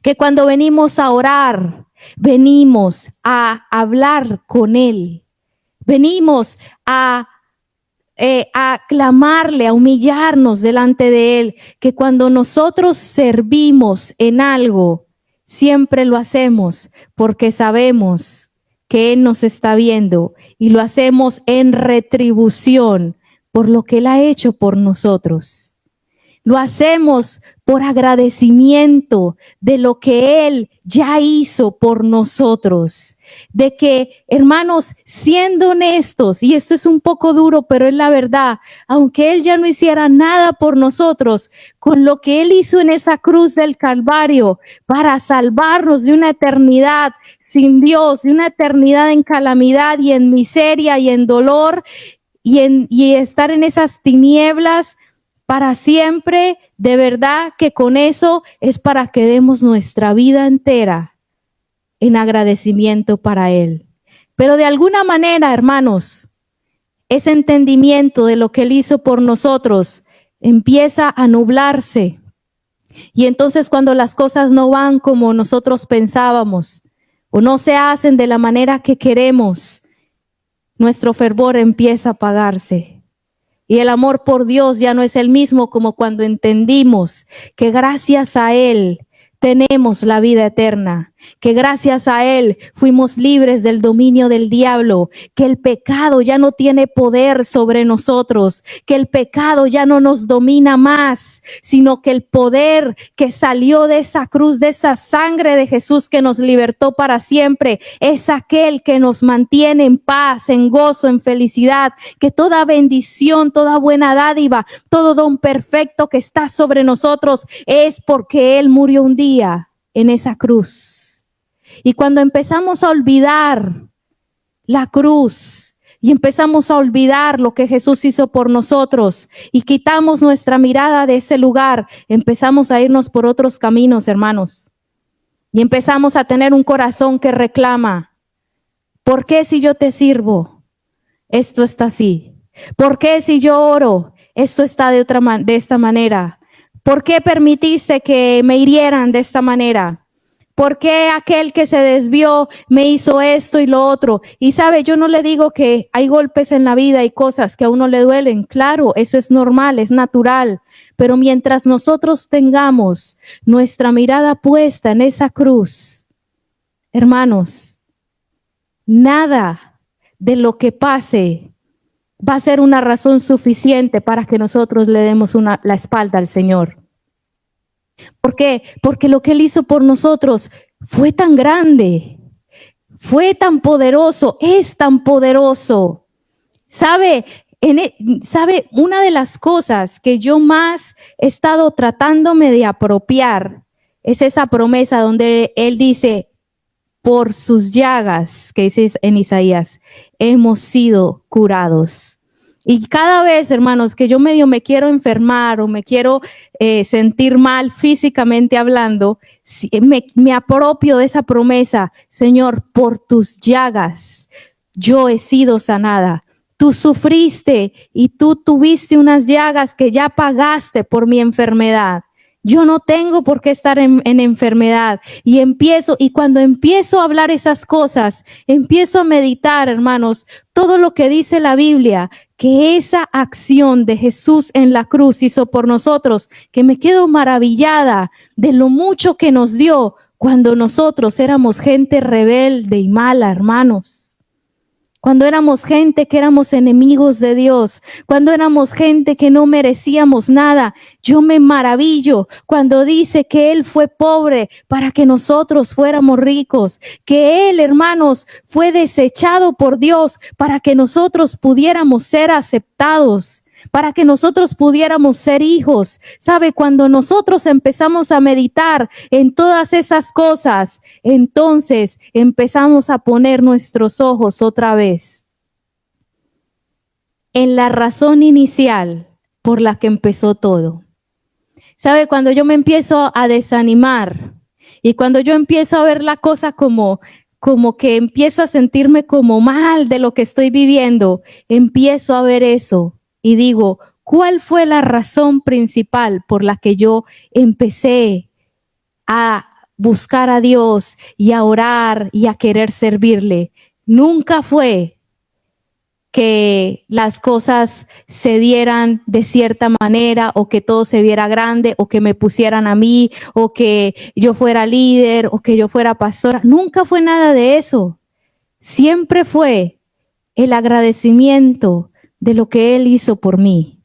Speaker 1: Que cuando venimos a orar, venimos a hablar con Él. Venimos a clamarle, a humillarnos delante de Él. Que cuando nosotros servimos en algo, siempre lo hacemos porque sabemos que Él nos está viendo, y lo hacemos en retribución por lo que Él ha hecho por nosotros. Lo hacemos por agradecimiento de lo que Él ya hizo por nosotros. De que, hermanos, siendo honestos, y esto es un poco duro, pero es la verdad, aunque Él ya no hiciera nada por nosotros, con lo que Él hizo en esa cruz del Calvario para salvarnos de una eternidad sin Dios, de una eternidad en calamidad y en miseria y en dolor, y estar en esas tinieblas para siempre, de verdad que con eso es para que demos nuestra vida entera en agradecimiento para Él. Pero de alguna manera, hermanos, ese entendimiento de lo que Él hizo por nosotros empieza a nublarse. Y entonces cuando las cosas no van como nosotros pensábamos o no se hacen de la manera que queremos, nuestro fervor empieza a apagarse. Y el amor por Dios ya no es el mismo como cuando entendimos que gracias a Él tenemos la vida eterna. que gracias a Él fuimos libres del dominio del diablo, que el pecado ya no tiene poder sobre nosotros, que el pecado ya no nos domina más, sino que el poder que salió de esa cruz, de esa sangre de Jesús que nos libertó para siempre, es aquel que nos mantiene en paz, en gozo, en felicidad, que toda bendición, toda buena dádiva, todo don perfecto que está sobre nosotros es porque Él murió un día en esa cruz. Y cuando empezamos a olvidar la cruz y empezamos a olvidar lo que Jesús hizo por nosotros y quitamos nuestra mirada de ese lugar, empezamos a irnos por otros caminos, hermanos. Y empezamos a tener un corazón que reclama: ¿por qué si yo te sirvo, esto está así? ¿Por qué si yo oro, esto está de esta manera? ¿Por qué permitiste que me hirieran de esta manera? ¿Por qué aquel que se desvió me hizo esto y lo otro? Y sabe, yo no le digo que hay golpes en la vida y cosas que a uno le duelen. Claro, eso es normal, es natural. Pero mientras nosotros tengamos nuestra mirada puesta en esa cruz, hermanos, nada de lo que pase va a ser una razón suficiente para que nosotros le demos la espalda al Señor. ¿Por qué? Porque lo que Él hizo por nosotros fue tan grande, fue tan poderoso, es tan poderoso. ¿Sabe? Una de las cosas que yo más he estado tratándome de apropiar es esa promesa donde Él dice: por sus llagas, que dice en Isaías, hemos sido curados. Y cada vez, hermanos, que yo medio me quiero enfermar o me quiero sentir mal físicamente hablando, me apropio de esa promesa: Señor, por tus llagas yo he sido sanada. Tú sufriste y tú tuviste unas llagas que ya pagaste por mi enfermedad. Yo no tengo por qué estar en enfermedad. Y cuando empiezo a hablar esas cosas, empiezo a meditar, hermanos, todo lo que dice la Biblia, que esa acción de Jesús en la cruz hizo por nosotros, que me quedo maravillada de lo mucho que nos dio cuando nosotros éramos gente rebelde y mala, hermanos. Cuando éramos gente que éramos enemigos de Dios, cuando éramos gente que no merecíamos nada. Yo me maravillo cuando dice que Él fue pobre para que nosotros fuéramos ricos, que Él, hermanos, fue desechado por Dios para que nosotros pudiéramos ser aceptados, para que nosotros pudiéramos ser hijos. ¿Sabe? Cuando nosotros empezamos a meditar en todas esas cosas, entonces empezamos a poner nuestros ojos otra vez en la razón inicial por la que empezó todo. ¿Sabe? Cuando yo me empiezo a desanimar y cuando yo empiezo a ver la cosa como que empiezo a sentirme como mal de lo que estoy viviendo, empiezo a ver eso. Y digo, ¿cuál fue la razón principal por la que yo empecé a buscar a Dios y a orar y a querer servirle? Nunca fue que las cosas se dieran de cierta manera o que todo se viera grande o que me pusieran a mí o que yo fuera líder o que yo fuera pastora. Nunca fue nada de eso. Siempre fue el agradecimiento de lo que Él hizo por mí.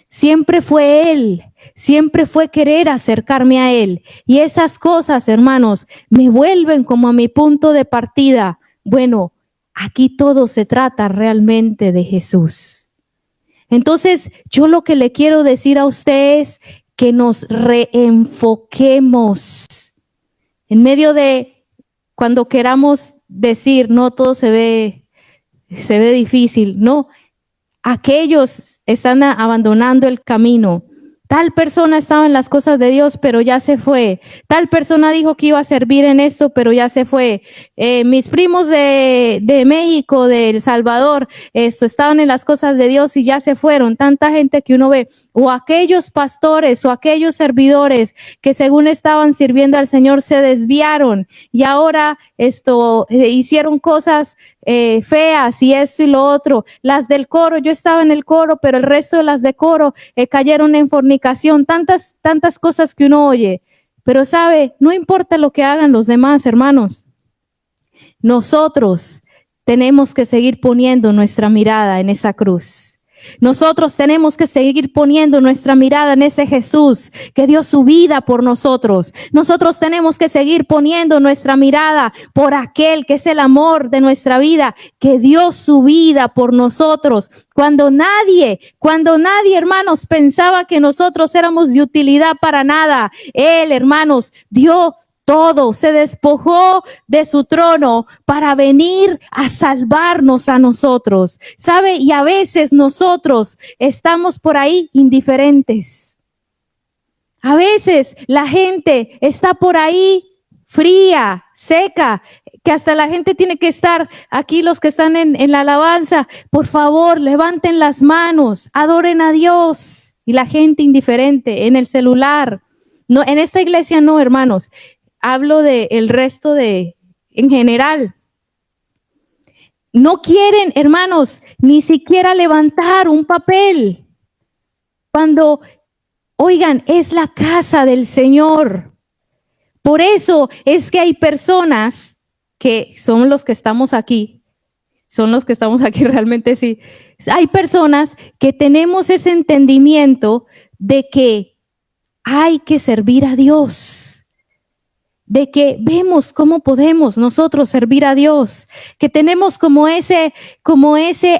Speaker 1: Siempre fue Él, siempre fue querer acercarme a Él. Y esas cosas, hermanos, me vuelven como a mi punto de partida. Bueno, aquí todo se trata realmente de Jesús. Entonces, yo lo que le quiero decir a usted es que nos reenfoquemos en medio de cuando queramos decir, no, todo se ve difícil. No, aquellos están abandonando el camino. Tal persona estaba en las cosas de Dios, pero ya se fue. Tal persona dijo que iba a servir en esto, pero ya se fue. Mis primos de México, de El Salvador, estaban en las cosas de Dios y ya se fueron. Tanta gente que uno ve. O aquellos pastores o aquellos servidores que según estaban sirviendo al Señor se desviaron y ahora hicieron cosas feas y esto y lo otro. Las del coro, yo estaba en el coro, pero el resto de las de coro cayeron en fornicación. Tantas cosas que uno oye. Pero sabe, no importa lo que hagan los demás, hermanos. Nosotros tenemos que seguir poniendo nuestra mirada en esa cruz. Nosotros tenemos que seguir poniendo nuestra mirada en ese Jesús que dio su vida por nosotros. Nosotros tenemos que seguir poniendo nuestra mirada por aquel que es el amor de nuestra vida, que dio su vida por nosotros. Cuando nadie, hermanos, pensaba que nosotros éramos de utilidad para nada, Él, hermanos, dio todo, se despojó de su trono para venir a salvarnos a nosotros, ¿sabe? Y a veces nosotros estamos por ahí indiferentes. A veces la gente está por ahí fría, seca, que hasta la gente tiene que estar aquí, los que están en la alabanza, por favor, levanten las manos, adoren a Dios. Y la gente indiferente en el celular. No, en esta iglesia no, hermanos. Hablo de el resto en general. No quieren, hermanos, ni siquiera levantar un papel. Cuando, oigan, es la casa del Señor. Por eso es que hay personas que son los que estamos aquí. Son los que estamos aquí realmente, sí. Hay personas que tenemos ese entendimiento de que hay que servir a Dios. De que vemos cómo podemos nosotros servir a Dios, que tenemos como ese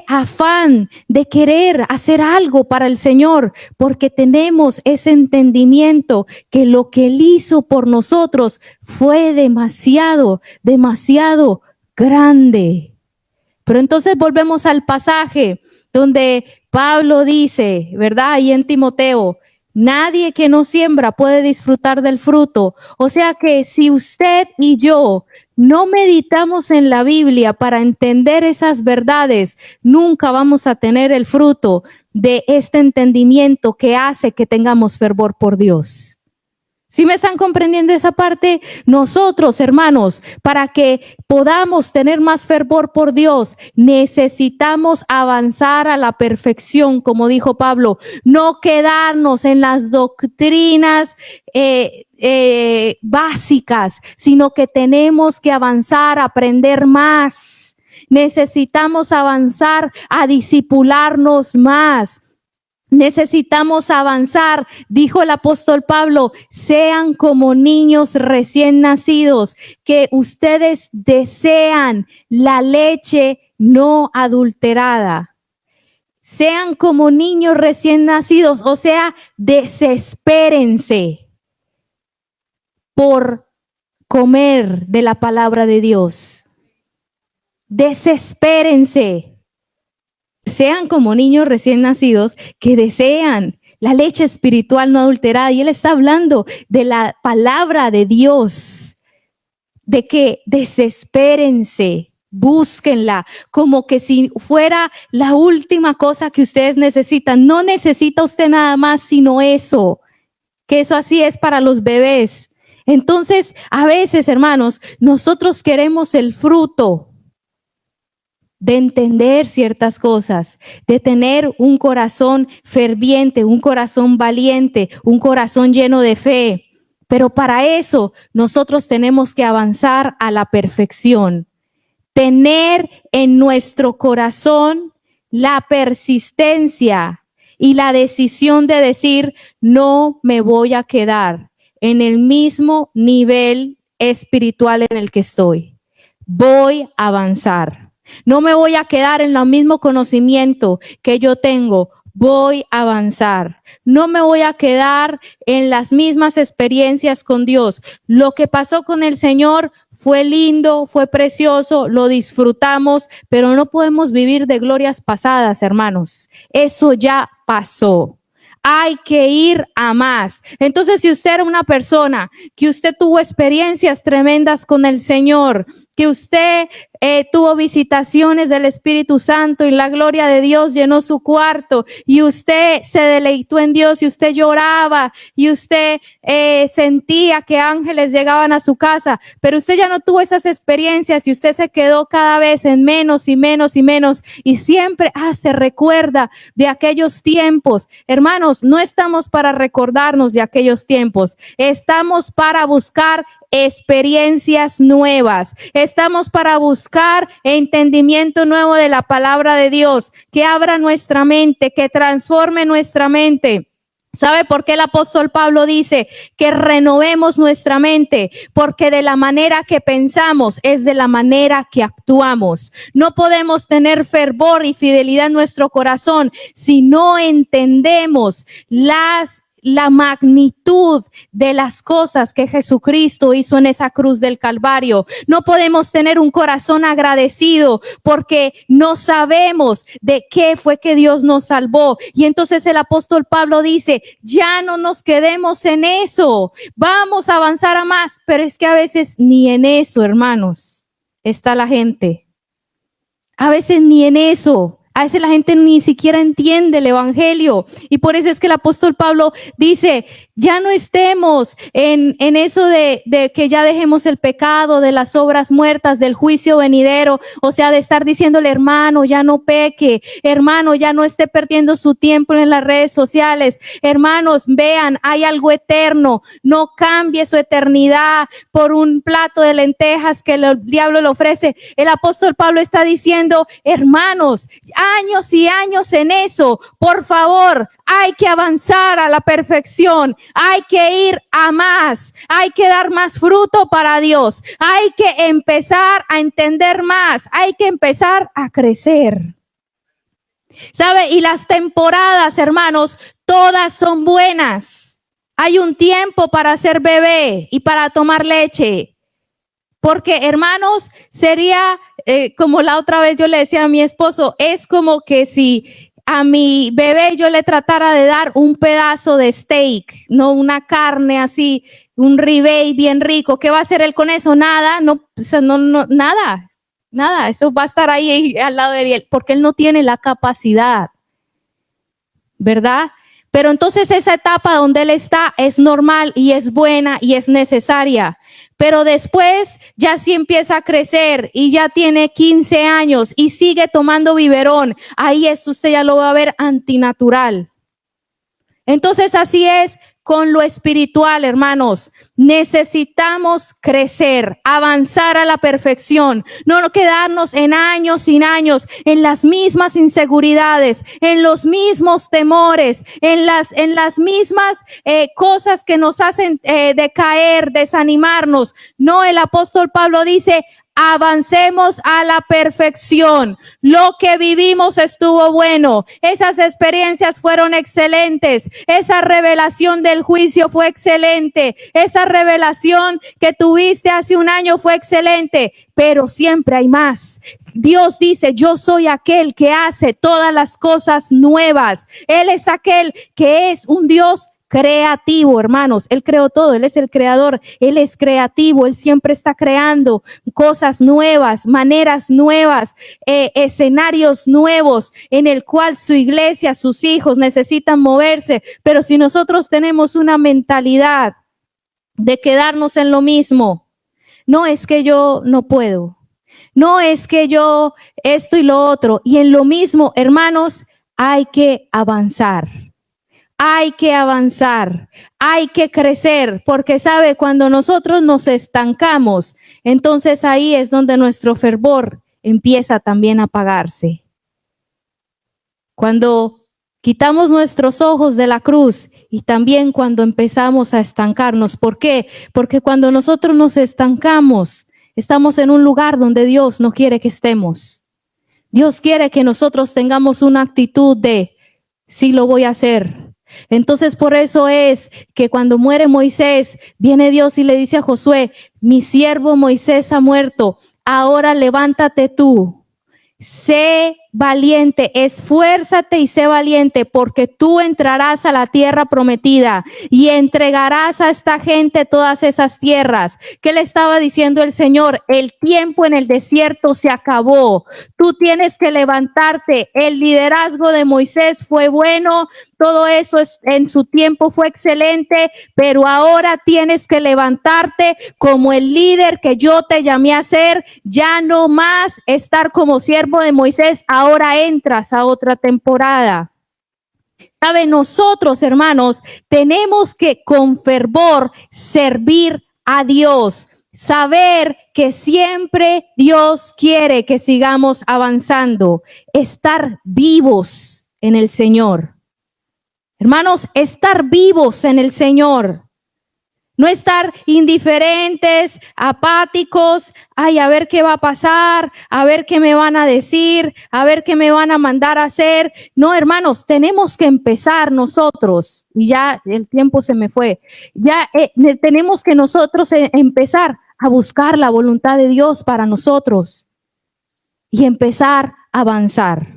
Speaker 1: afán de querer hacer algo para el Señor, porque tenemos ese entendimiento que lo que Él hizo por nosotros fue demasiado grande. Pero entonces volvemos al pasaje donde Pablo dice, ¿verdad? Ahí en Timoteo, nadie que no siembra puede disfrutar del fruto. O sea que si usted y yo no meditamos en la Biblia para entender esas verdades, nunca vamos a tener el fruto de este entendimiento que hace que tengamos fervor por Dios. ¿Sí me están comprendiendo esa parte? Nosotros, hermanos, para que podamos tener más fervor por Dios, necesitamos avanzar a la perfección, como dijo Pablo, no quedarnos en las doctrinas básicas, sino que tenemos que avanzar, aprender más. Necesitamos avanzar a discipularnos más. Necesitamos avanzar, dijo el apóstol Pablo, sean como niños recién nacidos, que ustedes desean la leche no adulterada. Sean como niños recién nacidos, o sea, desespérense por comer de la palabra de Dios. Desespérense. Sean como niños recién nacidos que desean la leche espiritual no adulterada. Y él está hablando de la palabra de Dios, de que desespérense, búsquenla, como que si fuera la última cosa que ustedes necesitan. No necesita usted nada más sino eso, que eso así es para los bebés. Entonces, a veces, hermanos, nosotros queremos el fruto de entender ciertas cosas, de tener un corazón ferviente, un corazón valiente, un corazón lleno de fe. Pero para eso nosotros tenemos que avanzar a la perfección. Tener en nuestro corazón la persistencia y la decisión de decir, no me voy a quedar en el mismo nivel espiritual en el que estoy. Voy a avanzar. No me voy a quedar en el mismo conocimiento que yo tengo. Voy a avanzar. No me voy a quedar en las mismas experiencias con Dios. Lo que pasó con el Señor fue lindo, fue precioso, lo disfrutamos, pero no podemos vivir de glorias pasadas, hermanos. Eso ya pasó. Hay que ir a más. Entonces, si usted era una persona que usted tuvo experiencias tremendas con el Señor, que usted tuvo visitaciones del Espíritu Santo y la gloria de Dios llenó su cuarto y usted se deleitó en Dios y usted lloraba y usted sentía que ángeles llegaban a su casa, pero usted ya no tuvo esas experiencias y usted se quedó cada vez en menos y menos y menos y siempre se recuerda de aquellos tiempos. Hermanos, no estamos para recordarnos de aquellos tiempos, estamos para buscar experiencias nuevas. Estamos para buscar entendimiento nuevo de la palabra de Dios, que abra nuestra mente, que transforme nuestra mente. ¿Sabe por qué el apóstol Pablo dice que renovemos nuestra mente? Porque de la manera que pensamos es de la manera que actuamos. No podemos tener fervor y fidelidad en nuestro corazón si no entendemos la magnitud de las cosas que Jesucristo hizo en esa cruz del Calvario. No podemos tener un corazón agradecido porque no sabemos de qué fue que Dios nos salvó. Y entonces el apóstol Pablo dice, ya no nos quedemos en eso, vamos a avanzar a más. Pero es que a veces ni en eso, hermanos, está la gente. A veces ni en eso. A veces la gente ni siquiera entiende el evangelio y por eso es que el apóstol Pablo dice, ya no estemos en eso de que ya dejemos el pecado, de las obras muertas, del juicio venidero, o sea, de estar diciéndole, hermano, ya no peque, hermano, ya no esté perdiendo su tiempo en las redes sociales, hermanos, vean, hay algo eterno, no cambie su eternidad por un plato de lentejas que el diablo le ofrece. El apóstol Pablo está diciendo, hermanos, años y años en eso, por favor, hay que avanzar a la perfección, hay que ir a más, hay que dar más fruto para Dios, hay que empezar a entender más, hay que empezar a crecer. ¿Sabe? Y las temporadas, hermanos, todas son buenas. Hay un tiempo para ser bebé y para tomar leche. Porque, hermanos, sería como la otra vez yo le decía a mi esposo, es como que si a mi bebé yo le tratara de dar un pedazo de steak, no una carne así, un ribeye bien rico. ¿Qué va a hacer él con eso? Nada, nada. Eso va a estar ahí al lado de él, porque él no tiene la capacidad, ¿verdad? Pero entonces esa etapa donde él está es normal y es buena y es necesaria. Pero después ya sí empieza a crecer y ya tiene 15 años y sigue tomando biberón. Ahí es, usted ya lo va a ver antinatural. Entonces así es con lo espiritual, hermanos. Necesitamos crecer, avanzar a la perfección, no quedarnos en años sin años, en las mismas inseguridades, en los mismos temores, en las mismas cosas que nos hacen decaer, desanimarnos. No, el apóstol Pablo dice, avancemos a la perfección. Lo que vivimos estuvo bueno. Esas experiencias fueron excelentes. Esa revelación del juicio fue excelente. Esa revelación que tuviste hace un año fue excelente. Pero siempre hay más. Dios dice, yo soy aquel que hace todas las cosas nuevas. Él es aquel que es un Dios creativo, hermanos. Él creó todo, Él es el creador, Él es creativo, Él siempre está creando cosas nuevas, maneras nuevas, escenarios nuevos en el cual su iglesia, sus hijos necesitan moverse. Pero si nosotros tenemos una mentalidad de quedarnos en lo mismo, no es que yo no puedo, no es que yo esto y lo otro, y en lo mismo, hermanos, hay que avanzar. Hay que avanzar, hay que crecer, porque sabe, cuando nosotros nos estancamos, entonces ahí es donde nuestro fervor empieza también a apagarse. Cuando quitamos nuestros ojos de la cruz y también cuando empezamos a estancarnos. ¿Por qué? Porque cuando nosotros nos estancamos, estamos en un lugar donde Dios no quiere que estemos. Dios quiere que nosotros tengamos una actitud de, sí lo voy a hacer. Entonces por eso es que cuando muere Moisés, viene Dios y le dice a Josué, mi siervo Moisés ha muerto, ahora levántate tú, sé valiente, esfuérzate y sé valiente, porque tú entrarás a la tierra prometida y entregarás a esta gente todas esas tierras. ¿Qué le estaba diciendo el Señor? El tiempo en el desierto se acabó. Tú tienes que levantarte. El liderazgo de Moisés fue bueno, todo eso en su tiempo fue excelente, pero ahora tienes que levantarte como el líder que yo te llamé a ser. Ya no más estar como siervo de Moisés, ahora entras a otra temporada. ¿Sabe? Nosotros, hermanos, tenemos que con fervor servir a Dios. Saber que siempre Dios quiere que sigamos avanzando. Estar vivos en el Señor. Hermanos, estar vivos en el Señor. No estar indiferentes, apáticos, ay, a ver qué va a pasar, a ver qué me van a decir, a ver qué me van a mandar a hacer. No, hermanos, tenemos que empezar nosotros. Y ya el tiempo se me fue. Ya tenemos que nosotros empezar a buscar la voluntad de Dios para nosotros y empezar a avanzar.